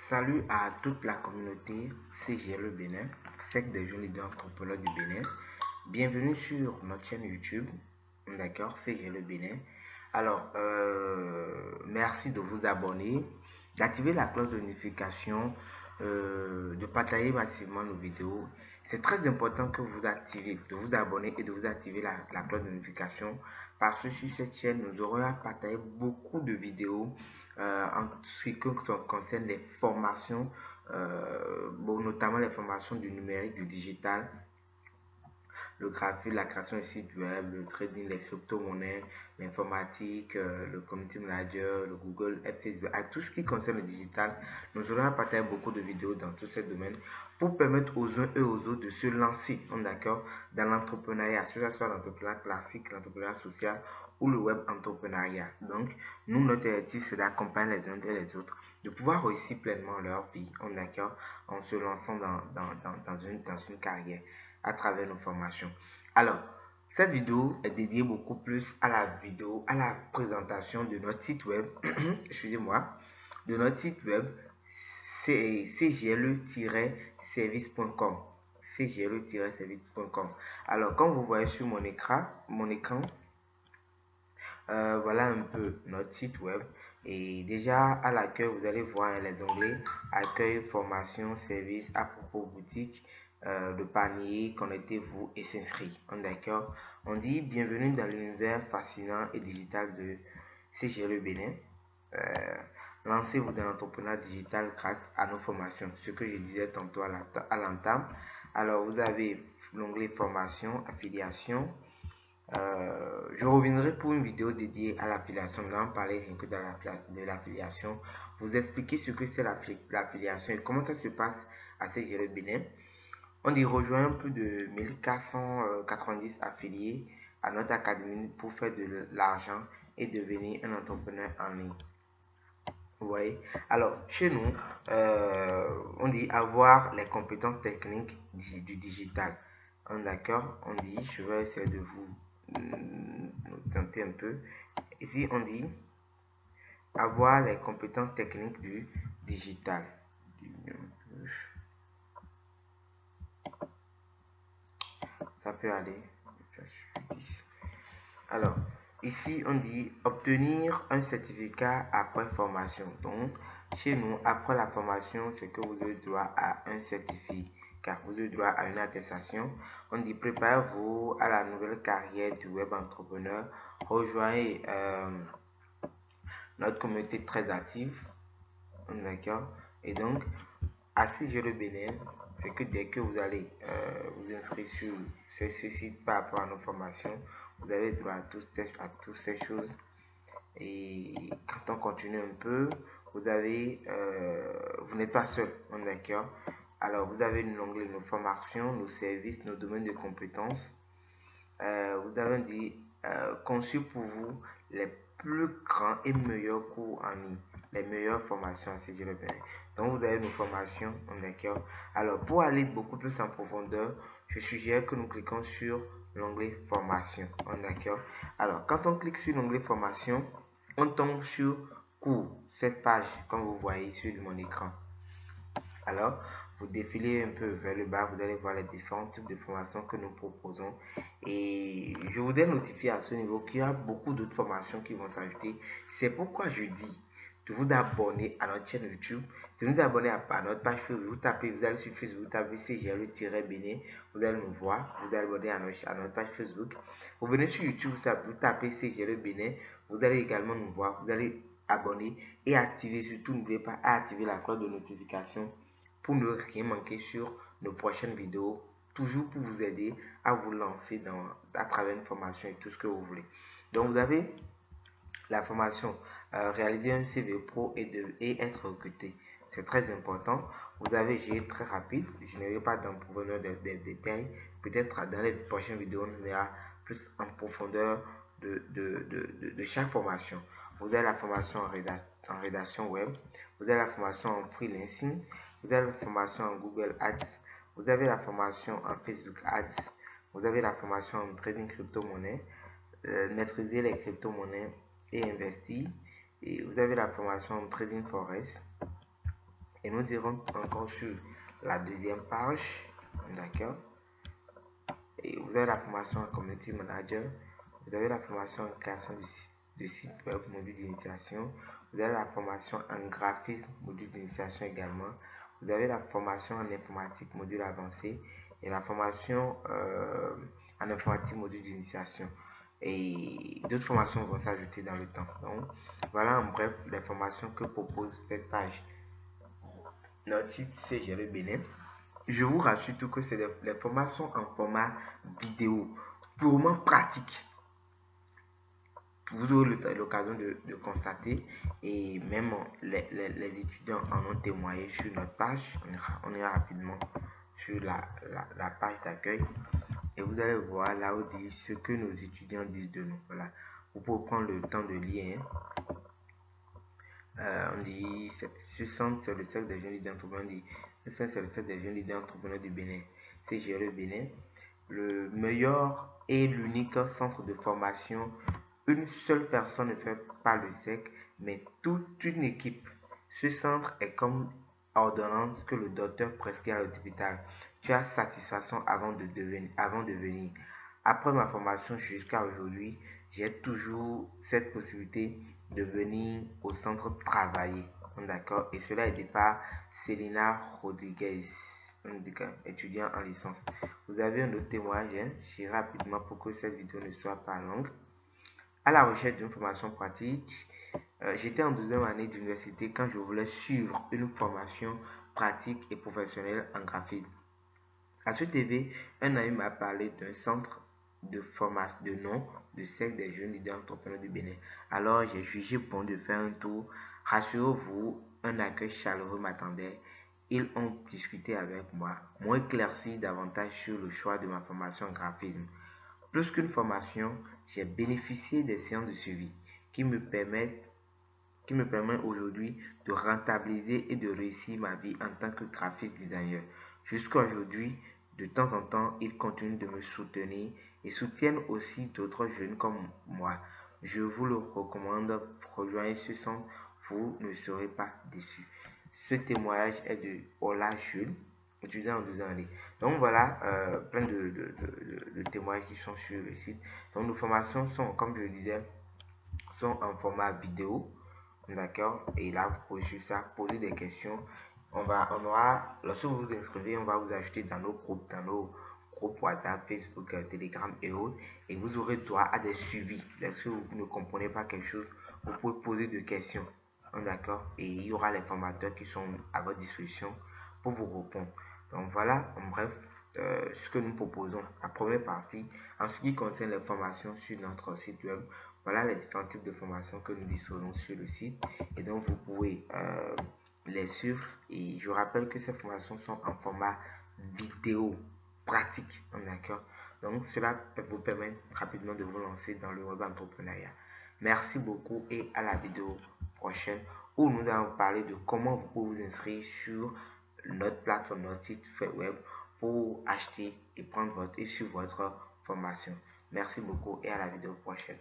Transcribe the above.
Salut à toute la communauté CGLE Bénin, Cercle des jeunes leaders entrepreneurs du Bénin. Bienvenue sur notre chaîne YouTube, d'accord, CGLE Bénin. Alors, merci de vous abonner, d'activer la cloche de notification, de partager massivement nos vidéos. C'est très important que vous activez, de vous abonner et de vous activer la cloche de notification parce que sur cette chaîne, nous aurons à partager beaucoup de vidéos en ce qui concerne les formations, notamment les formations du numérique, du digital, le graphisme, la création de sites web, le trading, les crypto-monnaies, l'informatique, le community manager, le Google, Facebook, à tout ce qui concerne le digital. Nous allons partager beaucoup de vidéos dans tous ces domaines pour permettre aux uns et aux autres de se lancer, d'accord, dans l'entrepreneuriat, que ce soit l'entrepreneuriat classique, l'entrepreneuriat social ou le web entrepreneuriat. Donc, nous, notre objectif, c'est d'accompagner les uns et les autres, de pouvoir réussir pleinement leur vie, d'accord, en se lançant dans une carrière à travers nos formations. Alors, cette vidéo est dédiée beaucoup plus à la présentation de notre site web, excusez-moi, de notre site web cgle-service.com. cgle-service.com. Alors, comme vous voyez sur mon écran, voilà un peu notre site web. Et déjà à l'accueil, vous allez voir les onglets accueil, formation, service, à propos, boutique, le panier, connectez-vous et s'inscrire. D'accord? On dit bienvenue dans l'univers fascinant et digital de CGLE Bénin. Lancez-vous dans l'entrepreneuriat digital grâce à nos formations. Ce que je disais tantôt à l'entame. Alors, vous avez l'onglet formation, affiliation. Je reviendrai pour une vidéo dédiée à l'affiliation. Nous allons parler rien que de l'affiliation. Vous expliquer ce que c'est l'affiliation et comment ça se passe à CGLE Bénin. On y rejoint plus de 1490 affiliés à notre académie pour faire de l'argent et devenir un entrepreneur en ligne. Vous voyez? Alors, chez nous, on dit avoir les compétences techniques du digital. D'accord? On dit, je vais essayer de vous tenter un peu. Ici, on dit avoir les compétences techniques du digital. Ça peut aller. Alors, ici, on dit obtenir un certificat après formation. Donc, chez nous, après la formation, c'est que vous avez droit à un certificat. Vous avez droit à une attestation. On dit préparez-vous à la nouvelle carrière du web entrepreneur. Rejoignez notre communauté très active. D'accord? Et donc, à CGLE Bénin, c'est que dès que vous allez vous inscrire sur ce site par rapport à nos formations, vous avez droit à toutes ces choses. Et quand on continue un peu, vous avez, vous n'êtes pas seul, d'accord? Alors, vous avez l'onglet nos formations, nos services, nos domaines de compétences. Vous avez dit conçu pour vous les plus grands et meilleurs cours en ligne, les meilleures formations à CGLE Bénin. Donc, vous avez nos formations, d'accord? Alors, pour aller beaucoup plus en profondeur, je suggère que nous cliquons sur l'onglet formation, d'accord? Alors, quand on clique sur l'onglet formation, on tombe sur cours, cette page, comme vous voyez sur mon écran. Alors, vous défilez un peu vers le bas, vous allez voir les différents types de formations que nous proposons. Et je voudrais notifier à ce niveau qu'il y a beaucoup d'autres formations qui vont s'ajouter. C'est pourquoi je dis de vous abonner à notre chaîne YouTube, de nous abonner à notre page Facebook. Vous allez sur Facebook, vous tapez CGLE-Bénin, vous allez nous voir, vous allez abonner à notre page Facebook. Vous venez sur YouTube, vous tapez CGLE Bénin, vous allez également nous voir, vous allez abonner et activer, surtout n'oubliez pas à activer la cloche de notification pour ne rien manquer sur nos prochaines vidéos, toujours pour vous aider à vous lancer à travers une formation et tout ce que vous voulez. Donc vous avez la formation réaliser un CV pro et être recruté. C'est très important. Vous avez géré très rapide. Je ne vais pas dans profondeur des détails. Peut-être dans les prochaines vidéos, on verra plus en profondeur de chaque formation. Vous avez la formation en rédaction web. Vous avez la formation en freelancing. vous avez la formation en Google Ads, vous avez la formation en Facebook Ads, vous avez la formation en trading crypto-monnaie, maîtriser les crypto-monnaies et investir. Et vous avez la formation en trading forex. Et nous irons encore sur la deuxième page. D'accord. Et vous avez la formation en community manager. Vous avez la formation en création de site web, module d'initiation. Vous avez la formation en graphisme, module d'initiation également. Vous avez la formation en informatique, module avancé. Et la formation en informatique, module d'initiation. Et d'autres formations vont s'ajouter dans le temps. Donc, voilà en bref les formations que propose cette page. Notre site, c'est Gérer Bénin. Je vous rassure tout que c'est les formations en format vidéo, purement pratique. Vous aurez l'occasion de constater, et même les étudiants en ont témoigné sur notre page. On ira rapidement sur la page d'accueil et vous allez voir là où dit ce que nos étudiants disent de nous. Voilà, vous pouvez prendre le temps de lire. On dit ce centre, c'est le cercle des jeunes leaders entrepreneurs. Ce centre, c'est le cercle des jeunes leaders entrepreneurs du Bénin. C'est Gérer Bénin, le meilleur et l'unique centre de formation. Une seule personne ne fait pas le cercle, mais toute une équipe. Ce centre est comme ordonnance que le docteur prescrit à l'hôpital. Tu as satisfaction avant de venir. Après ma formation jusqu'à aujourd'hui, j'ai toujours cette possibilité de venir au centre travailler. D'accord? Et cela est aidé par Célina Rodriguez, étudiant en licence. Vous avez un autre témoignage, j'irai rapidement pour que cette vidéo ne soit pas longue. À la recherche d'une formation pratique, j'étais en deuxième année d'université quand je voulais suivre une formation pratique et professionnelle en graphisme. À ce TV, un ami m'a parlé d'un centre de formation de nom de cercle des jeunes leaders entrepreneurs du Bénin. Alors j'ai jugé bon de faire un tour. Rassurez-vous, un accueil chaleureux m'attendait. Ils ont discuté avec moi, m'ont éclairci davantage sur le choix de ma formation en graphisme. Plus qu'une formation, j'ai bénéficié des séances de suivi qui me permettent aujourd'hui de rentabiliser et de réussir ma vie en tant que graphiste designer. Jusqu'à aujourd'hui, de temps en temps, ils continuent de me soutenir et soutiennent aussi d'autres jeunes comme moi. Je vous le recommande, rejoignez ce centre, vous ne serez pas déçus. Ce témoignage est de Ola Jules, étudiant en deuxième année. Donc voilà, plein de témoignages qui sont sur le site. Donc nos formations sont, comme je le disais, sont en format vidéo. D'accord? Et là, vous pouvez juste ça, poser des questions. On aura, lorsque vous vous inscrivez, on va vous ajouter dans nos groupes WhatsApp, Facebook, Telegram et autres. Et vous aurez droit à des suivis. Lorsque vous ne comprenez pas quelque chose, vous pouvez poser des questions. D'accord? Et il y aura les formateurs qui sont à votre disposition pour vous répondre. Donc voilà, en bref, ce que nous proposons. La première partie, en ce qui concerne les formations sur notre site web, voilà les différents types de formations que nous disposons sur le site. Et donc, vous pouvez les suivre. Et je rappelle que ces formations sont en format vidéo pratique. D'accord? Donc, cela peut vous permettre rapidement de vous lancer dans le web entrepreneuriat. Merci beaucoup et à la vidéo prochaine où nous allons parler de comment vous pouvez vous inscrire sur notre plateforme, notre site web pour acheter et prendre suivre votre formation. Merci beaucoup et à la vidéo prochaine.